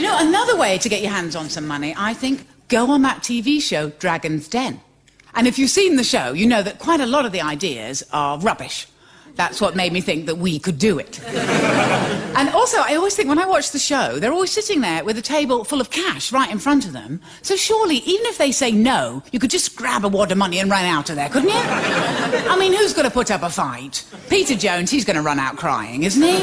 know, another way to get your hands on some money, I think, go on that TV show, Dragon's Den. And if you've seen the show, you know that quite a lot of the ideas are rubbish. That's what made me think that we could do it. And also, I always think when I watch the show, they're always sitting there with a table full of cash right in front of them. So surely, even if they say no, you could just grab a wad of money and run out of there, couldn't you? I mean, who's going to put up a fight? Peter Jones, he's going to run out crying, isn't he?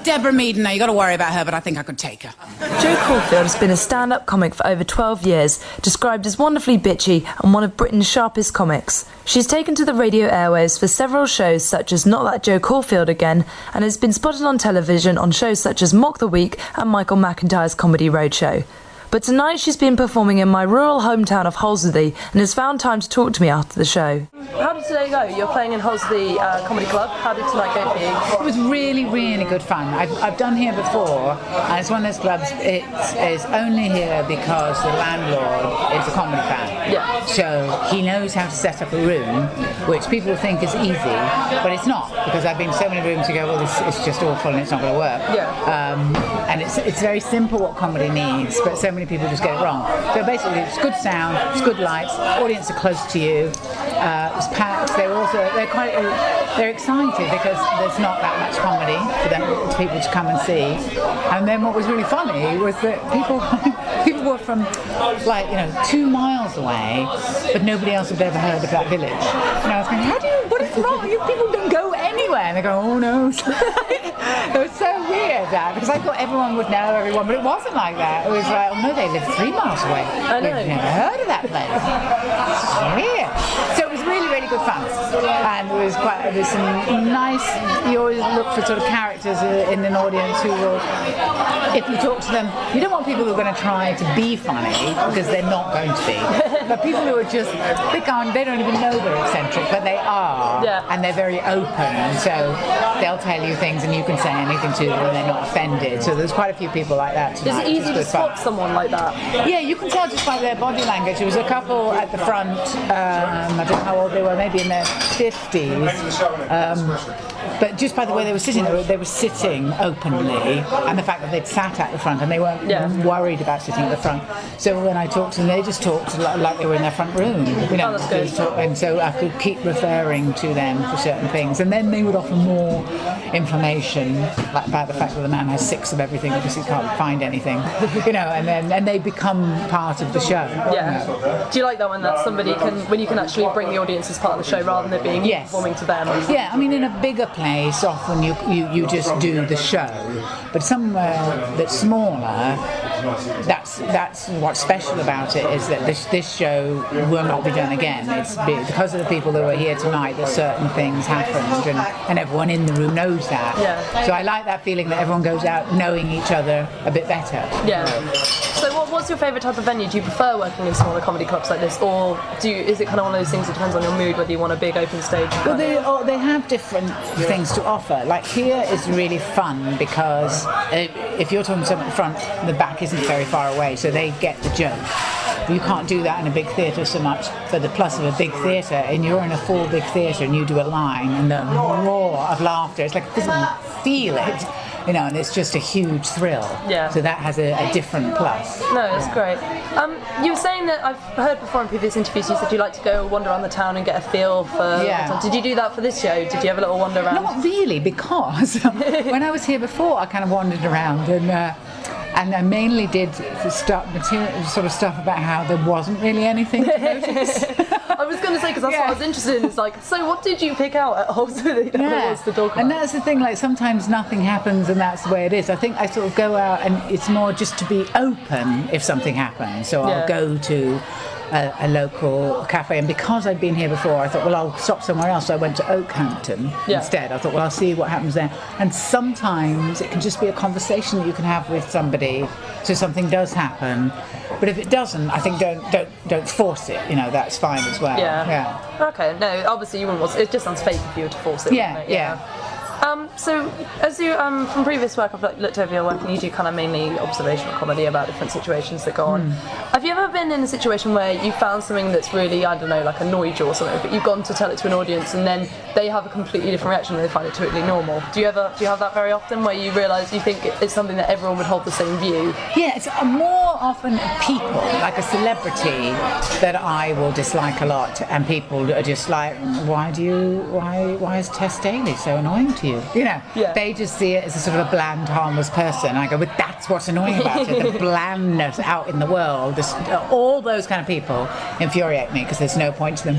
Deborah Meaden, no, you got to worry about her, but I think I could take her. Jo Caulfield has been a stand-up comic for over 12 years, described as wonderfully bitchy and one of Britain's sharpest comics. She's taken to the radio airwaves for several shows such as Not That Jo Caulfield Again, and has been spotted on television on shows such as Mock the Week and Michael McIntyre's Comedy Roadshow. But tonight she's been performing in my rural hometown of Holsworthy and has found time to talk to me after the show. How did today go? You're playing in Holsworthy Comedy Club. How did tonight go for you? It was really, really good fun. I've done here before, and it's one of those clubs, it's only here because the landlord is a comedy fan. Yeah. So he knows how to set up a room, which people think is easy, but it's not, because I've been in so many rooms to go, well, it's just awful and it's not going to work. Yeah. And it's very simple what comedy needs, but so many people just get it wrong. So basically, it's good sound, it's good lights, audience are close to you. It's packed. They're excited because there's not that much comedy for people to come and see. And then what was really funny was that people were from 2 miles away, but nobody else had ever heard of that village. And I was going, what is wrong? You people don't go anywhere. And they go, oh no. It was so weird, because I thought everyone would know everyone, but it wasn't like that. It was like, oh no, they live 3 miles away. I know. We've never heard of that place. It's weird. So it was really, really good fun. And there's some nice, you always look for sort of characters in an audience who will, if you talk to them, you don't want people who are going to try to be funny, because they're not going to be. But people who are just, they don't even know they're eccentric, but they are. Yeah. And they're very open, so they'll tell you things and you can say anything to them and they're not offended. So there's quite a few people like that tonight. Is it easy to spot someone like that? Yeah, you can tell just by their body language. There was a couple at the front, I don't know how old they were, maybe in their 50s. But just by the way they were sitting, they were sitting openly, and the fact that they'd sat at the front and they weren't worried about sitting at the front. So when I talked to them, they just talked like they were in their front room. That's good. And so I could keep referring to them for certain things, and then they would offer more information, like about the fact that the man has 6 of everything because he can't find anything, and they become part of the show. Yeah. Do you like that when you can actually bring the audience as part of the show rather than it being performing to them? Yeah, I mean, in a bigger place, often you just do the show, but somewhere that's smaller, that's what's special about it, is that this show will not be done again. It's because of the people that were here tonight that certain things happened, and everyone in the room knows that. Yeah. So I like that feeling that everyone goes out knowing each other a bit better. Yeah. So what's your favourite type of venue? Do you prefer working in smaller comedy clubs like this, or is it kind of one of those things that depends on your mood, whether you want a big open stage? Well, they have different things to offer. Like here is really fun because if you're talking to someone at the front, the back isn't very far away, so they get the joke. You can't do that in a big theatre so much, but the plus of a big theatre, and you're in a full big theatre and you do a line and the roar of laughter, it's like you feel it, and it's just a huge thrill. Yeah. So that has a different plus. No, that's great. You were saying that I've heard before in previous interviews you said you like to go wander around the town and get a feel for. Yeah. Did you do that for this show? Did you have a little wander around? Not really, because when I was here before, I kind of wandered around and I mainly did stuff about how there wasn't really anything to notice. I was going to say, because that's what I was interested in. It's like, so what did you pick out at Holsworthy? And that's the thing, like sometimes nothing happens and that's the way it is. I think I sort of go out and it's more just to be open if something happens. So I'll go to a local cafe, and because I'd been here before, I thought, well, I'll stop somewhere else. So I went to Oakhampton instead. I thought, well, I'll see what happens there. And sometimes it can just be a conversation that you can have with somebody, so something does happen. But if it doesn't, I think don't force it. That's fine as well. Yeah. Okay. No, obviously you wouldn't want. It just sounds fake if you were to force it. Yeah. So, as you from previous work, I've looked over your work, and you do kind of mainly observational comedy about different situations that go on. Have you ever been in a situation where you found something that's really, I don't know, like annoyed you or something, but you've gone to tell it to an audience, and then they have a completely different reaction and they find it totally normal? Do you have that very often, where you realise you think it's something that everyone would hold the same view? Yeah, it's more often people, like a celebrity, that I will dislike a lot, and people are just like, why is Tess Daly so annoying to you? You know, they just see it as a sort of a bland, harmless person. And I go, but that's what's annoying about it, the blandness out in the world. All those kind of people infuriate me because there's no point to them.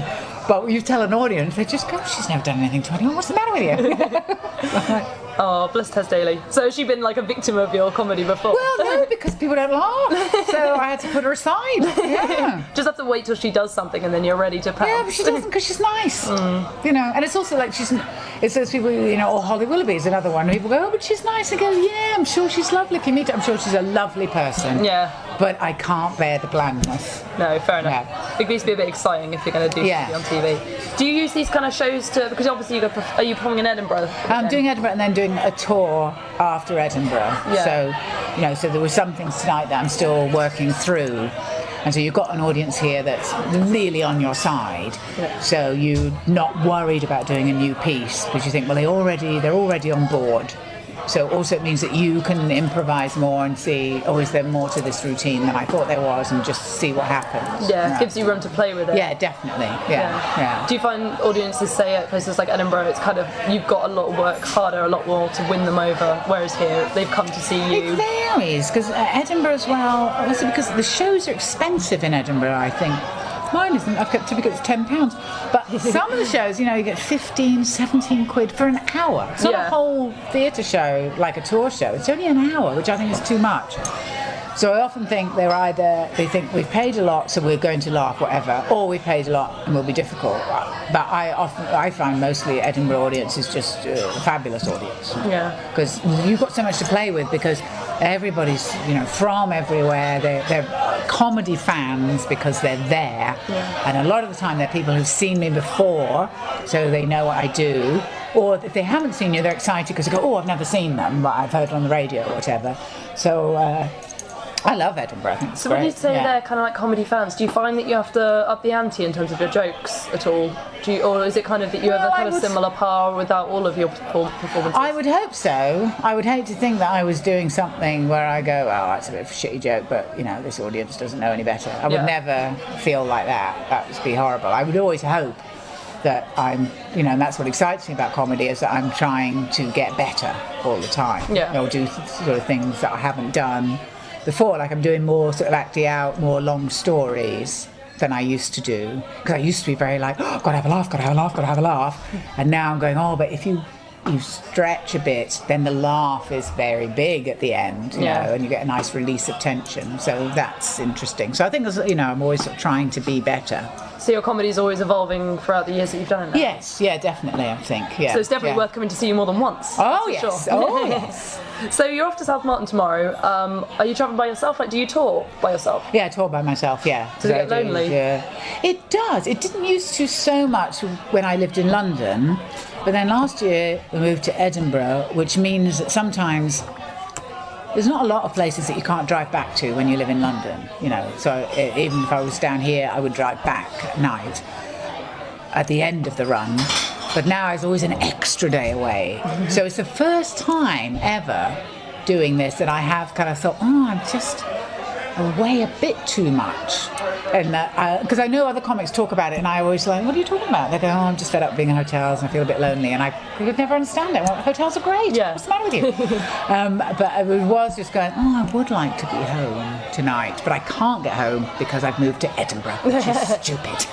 But you tell an audience, they just go, she's never done anything to anyone, what's the matter with you? Oh, bless Tess Daly. So has she been like a victim of your comedy before? Well, no, because people don't laugh. So I had to put her aside. Yeah. Just have to wait till she does something and then you're ready to pounce. Yeah, but she doesn't because she's nice. You know, and it's also like it's those people, you know, or Holly Willoughby's another one. People go, oh, but she's nice. I go, yeah, I'm sure she's lovely. If you meet her, I'm sure she's a lovely person. Yeah. But I can't bear the blandness. No, fair enough. Yeah. It needs to be a bit exciting if you're going to do something on TV. Do you use these kind of shows because obviously are you performing in Edinburgh? I'm doing Edinburgh and then doing a tour after Edinburgh. Yeah. So, you know, so there were some things tonight that I'm still working through. And so you've got an audience here that's really on your side. Yeah. So you're not worried about doing a new piece because you think, well, they're already on board. So also it means that you can improvise more and see, oh, is there more to this routine than I thought there was, and just see what happens. Yeah, it gives you room to play with it. Yeah, definitely. Yeah. Do you find audiences say at places like Edinburgh, it's kind of, you've got a lot of work harder, a lot more to win them over, whereas here, they've come to see you? It varies, because Edinburgh as well, also because the shows are expensive in Edinburgh, I think. Mine isn't. I've kept tickets £10. But some of the shows, you know, you get 15, 17 quid for an hour. It's not a whole theatre show like a tour show. It's only an hour, which I think is too much. So I often think they think we've paid a lot, so we're going to laugh, whatever, or we've paid a lot and we'll be difficult. But I find mostly Edinburgh audience is just a fabulous audience. Yeah. Because you've got so much to play with, because everybody's, you know, from everywhere. They're comedy fans because they're there. Yeah. And a lot of the time they're people who've seen me before, so they know what I do. Or if they haven't seen you, they're excited because they go, oh, I've never seen them, but I've heard it on the radio or whatever. So I love Edinburgh. I think it's great. When you say they're kind of like comedy fans, do you find that you have to up the ante in terms of your jokes at all? Or is it kind of that you have a kind of similar par without all of your performances? I would hope so. I would hate to think that I was doing something where I go, oh, that's a bit of a shitty joke, but, you know, this audience doesn't know any better. I would never feel like that. That would be horrible. I would always hope that I'm, you know, and that's what excites me about comedy, is that I'm trying to get better all the time. Yeah. Or do sort of things that I haven't done before, like I'm doing more sort of acting out, more long stories than I used to do. Because I used to be very like, oh, gotta have a laugh, gotta have a laugh, gotta have a laugh. And now I'm going, oh, but if you stretch a bit, then the laugh is very big at the end, you know, and you get a nice release of tension. So that's interesting. So I think, you know, I'm always sort of trying to be better. So your comedy is always evolving throughout the years that you've done it now? Yes, yeah, definitely, I think. Yeah. So it's definitely worth coming to see you more than once. Oh, yes. Sure. Oh, yes. So you're off to South Martin tomorrow. Are you travelling by yourself? Like, do you tour by yourself? Yeah, I tour by myself, yeah. Does it get lonely? It does. It didn't used to so much when I lived in London. But then last year we moved to Edinburgh, which means that sometimes there's not a lot of places that you can't drive back to when you live in London, you know. So even if I was down here, I would drive back at night at the end of the run. But now it's always an extra day away. Mm-hmm. So it's the first time ever doing this that I have kind of thought, oh, I'm just away a bit too much. And because I know other comics talk about it, and I always like, what are you talking about? They go, oh, I'm just fed up being in hotels and I feel a bit lonely, and I could never understand it. Well, hotels are great. Yeah. What's the matter with you? But I was just going, oh, I would like to be home tonight, but I can't get home because I've moved to Edinburgh, which is stupid.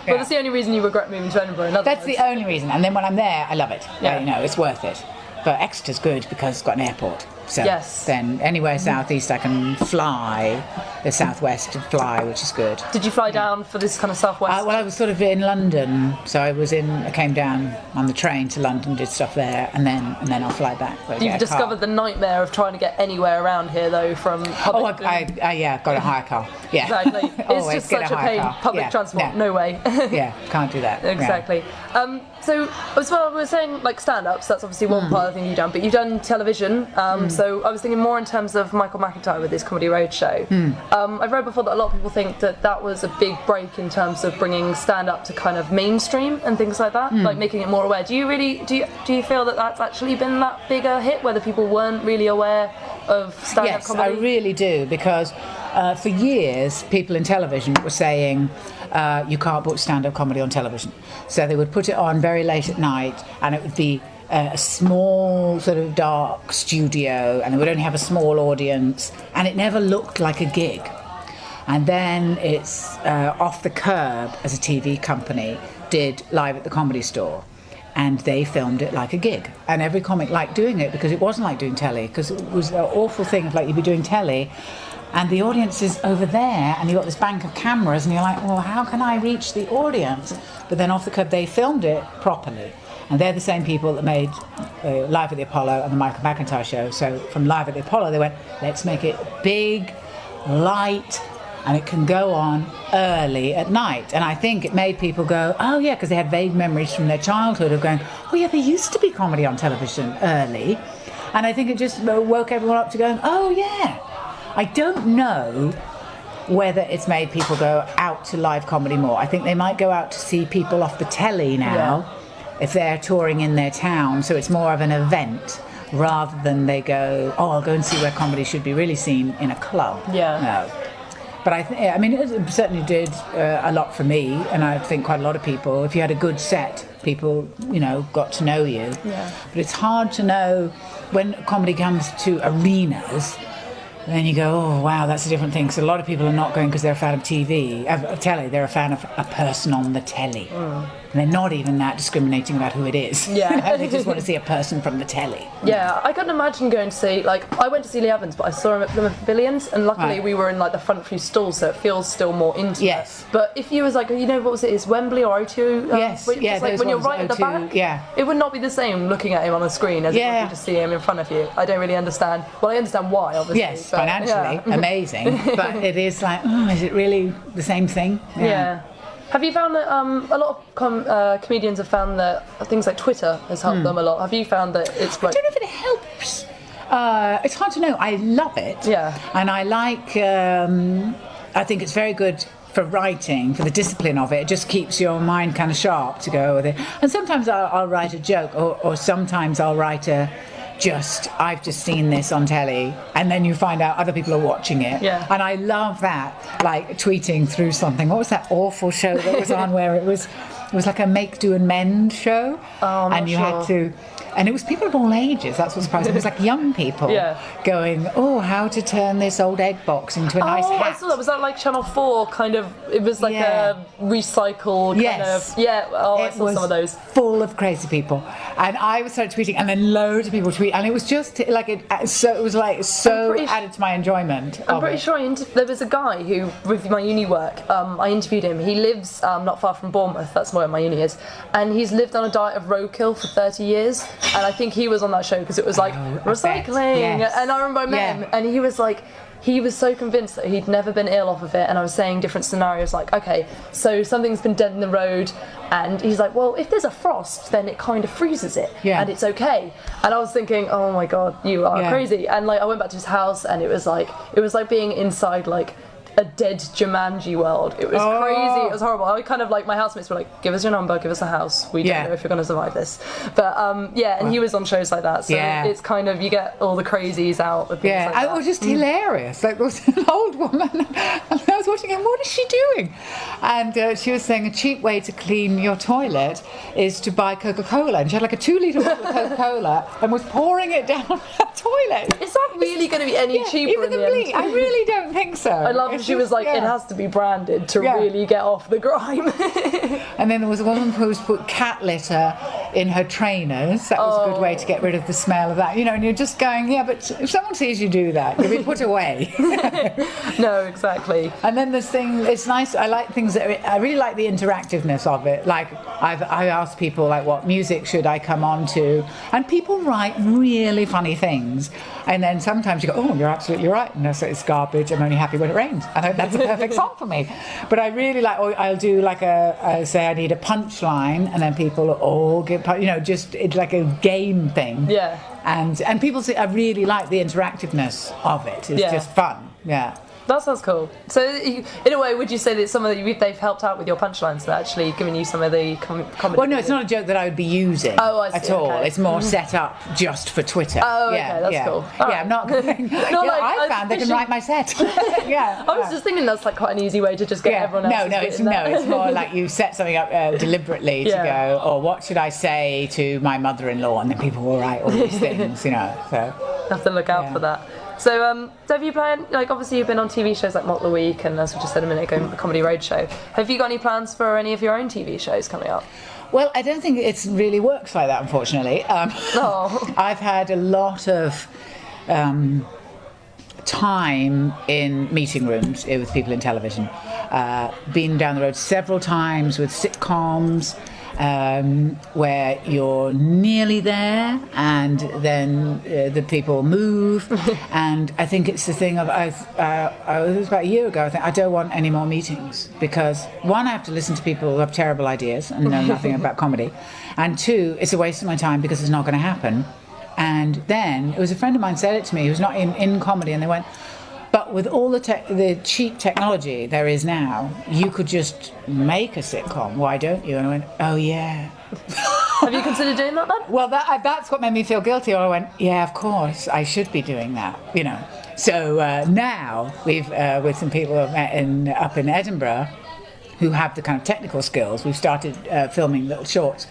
Well, that's the only reason you regret moving to Edinburgh. That's the only reason. And then when I'm there, I love it. Yeah. You know, it's worth it. But Exeter's good because it's got an airport. So Yes. then anywhere southeast I can fly, the southwest to fly, which is good. Did you fly down for this kind of southwest? Well, I was sort of in London, so I came down on the train to London, did stuff there, and then I'll fly back. So You've discovered the nightmare of trying to get anywhere around here, though, from public. Got a hire car. Yeah, exactly. It's just such a pain. Public transport, no way. Yeah, can't do that. Exactly. Yeah. So as well, we were saying like stand-ups. That's obviously one part of the thing you've done, but you've done television. So I was thinking more in terms of Michael McIntyre with his Comedy Roadshow. I've read before that a lot of people think that was a big break in terms of bringing stand-up to kind of mainstream and things like that, like making it more aware. Do you feel that that's actually been that big a hit, whether people weren't really aware of stand-up comedy? Yes, I really do, because for years people in television were saying you can't put stand-up comedy on television. So they would put it on very late at night, and it would be a small sort of dark studio, and it would only have a small audience, and it never looked like a gig. And then it's Off the Curb, as a TV company, did Live at the Comedy Store, and they filmed it like a gig, and every comic liked doing it because it wasn't like doing telly, because it was an awful thing of like you'd be doing telly and the audience is over there and you've got this bank of cameras and you're like, well, how can I reach the audience? But then Off the Curb, they filmed it properly, and they're the same people that made Live at the Apollo and the Michael McIntyre show. So from Live at the Apollo they went, let's make it big, light, and it can go on early at night. And I think it made people go, oh yeah, because they had vague memories from their childhood of going, oh yeah, there used to be comedy on television early. And I think it just woke everyone up to going, oh yeah. I don't know whether it's made people go out to live comedy more. I think they might go out to see people off the telly now, if they're touring in their town, so it's more of an event rather than they go, oh, I'll go and see where comedy should be really seen in a club. Yeah. No. But I mean, it certainly did a lot for me, and I think quite a lot of people. If you had a good set, people, got to know you. Yeah. But it's hard to know when comedy comes to arenas. Then you go, oh wow, that's a different thing. Because a lot of people are not going because they're a fan of telly. They're a fan of a person on the telly. And they're not even that discriminating about who it is. Yeah. They just want to see a person from the telly. Yeah, I couldn't imagine going to see, I went to see Lee Evans, but I saw him at the Pavilions, and luckily we were in the front few stalls, so it feels still more intimate. Yes. But if you was what was it? Is Wembley or O2? Yes. When you're right at the back, it would not be the same looking at him on the screen as it would be to see him in front of you. I don't really understand. Well, I understand why, obviously. Yes, but, financially amazing, but it is is it really the same thing? Yeah. Have you found that a lot of comedians have found that things like Twitter has helped them a lot? Have you found that it's I don't know if it helps. It's hard to know. I love it. Yeah. And I like, I think it's very good for writing, for the discipline of it. It just keeps your mind kind of sharp to go with it. And sometimes I'll write a joke, or sometimes I'll write I've just seen this on telly, and then you find out other people are watching it. Yeah. And I love that, like tweeting through something. What was that awful show that was on where it was like a make, do and mend show? Oh, I'm and you had to, and it was people of all ages. That's what surprised me. It was like young people going, oh, how to turn this old egg box into a nice hat. I saw that. Was that like Channel 4 kind of? It was like a recycled kind of. Yeah. Oh, I saw some of those. Full of crazy people, and I started tweeting, and then loads of people tweet, and it was just like it was added to my enjoyment. I'm pretty sure there was a guy who, with my uni work, I interviewed him. He lives not far from Bournemouth. That's where my uni is, and he's lived on a diet of roadkill for 30 years. And I think he was on that show because it was like recycling. Yes. And I remember I met him, and he was so convinced that he'd never been ill off of it. And I was saying different scenarios, like, okay, so something's been dead in the road, and he's like, well, if there's a frost, then it kind of freezes it, and it's okay. And I was thinking, oh my god, you are crazy. And I went back to his house, and it was like being inside a dead Jumanji world. It was crazy. It was horrible. I kind of my housemates were like, give us your number, give us a house. We don't know if you're going to survive this. But and he was on shows like that. So it's kind of, you get all the crazies out of things like that. It was just hilarious. Like there was an old woman, and I was watching and what is she doing? And she was saying a cheap way to clean your toilet is to buy Coca-Cola. And she had like a 2-litre bottle of Coca-Cola and was pouring it down the toilet. Is that really going to be any cheaper in the end? I really don't think so. I love she was like, it has to be branded to really get off the grime. And then there was a woman who's put cat litter in her trainers. That was a good way to get rid of the smell of that, and you're just going, yeah, but if someone sees you do that, you'll be put away. No, exactly. And then this thing, it's nice. I like things I really like the interactiveness of it. Like I ask people, like, what music should I come on to? And people write really funny things. And then sometimes you go, oh, you're absolutely right. And I say, it's garbage. I'm only happy when it rains. I think that's a perfect song for me. But I really like, or I'll do like I say I need a punchline, and then people all give, just it's like a game thing. Yeah. And people say, I really like the interactiveness of it. It's just fun. Yeah. That sounds cool. So, in a way, would you say that they've helped out with your punchlines, that actually giving you some of the comedy? Well, no, it's not a joke that I would be using at all. Okay. It's more set up just for Twitter. Oh, okay, that's cool. All right. I'm not going. I found they can write my set. Yeah. I was just thinking that's like quite an easy way to just get everyone else. It's more like you set something up deliberately to go, or what should I say to my mother-in-law, and then people will write all these things, So have to look out for that. So have you planned, obviously you've been on TV shows like Mock the Week and, as we just said a minute ago, the Comedy Roadshow. Have you got any plans for any of your own TV shows coming up? Well, I don't think it really works like that, unfortunately. I've had a lot of time in meeting rooms with people in television. Been down the road several times with sitcoms, where you're nearly there and then the people move. And I think it's the thing of, it was about a year ago, I think, I don't want any more meetings, because one, I have to listen to people who have terrible ideas and know nothing about comedy, and two, it's a waste of my time because it's not going to happen. And then it was a friend of mine said it to me who's not in comedy, and they went, but with all the cheap technology there is now, you could just make a sitcom. Why don't you? And I went, oh yeah. Have you considered doing that then? Well, that's what made me feel guilty. I went, yeah, of course, I should be doing that. So now we've with some people up in Edinburgh who have the kind of technical skills. We've started filming little shorts.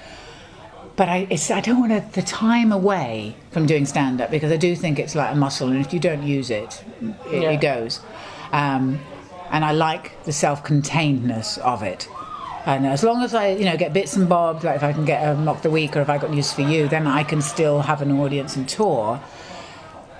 But I don't want the time away from doing stand-up, because I do think it's like a muscle, and if you don't use it, it goes. And I like the self-containedness of it. And as long as I, get bits and bobs, like if I can get a Mock the Week, or if I got News for You, then I can still have an audience and tour,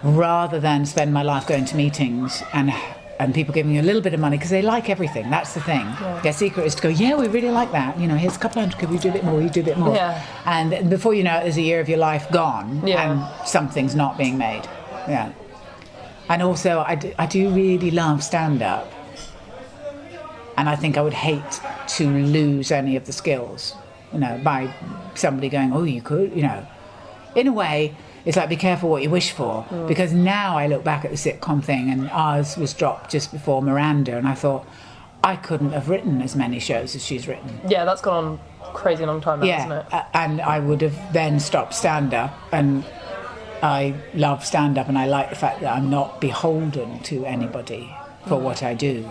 rather than spend my life going to meetings and people giving you a little bit of money because they like everything. That's the thing. Yeah. Their secret is to go, yeah, we really like that. Here's a couple hundred, could we do a bit more? You do a bit more. Yeah. And before you know it, there's a year of your life gone, and something's not being made. Yeah. And also, I do really love stand-up. And I think I would hate to lose any of the skills, by somebody going, oh, you could, In a way, it's like, be careful what you wish for. Because now I look back at the sitcom thing, and ours was dropped just before Miranda, and I thought, I couldn't have written as many shows as she's written. Yeah, that's gone on crazy long time now, hasn't it? And I would have then stopped stand-up, and I love stand-up, and I like the fact that I'm not beholden to anybody for what I do.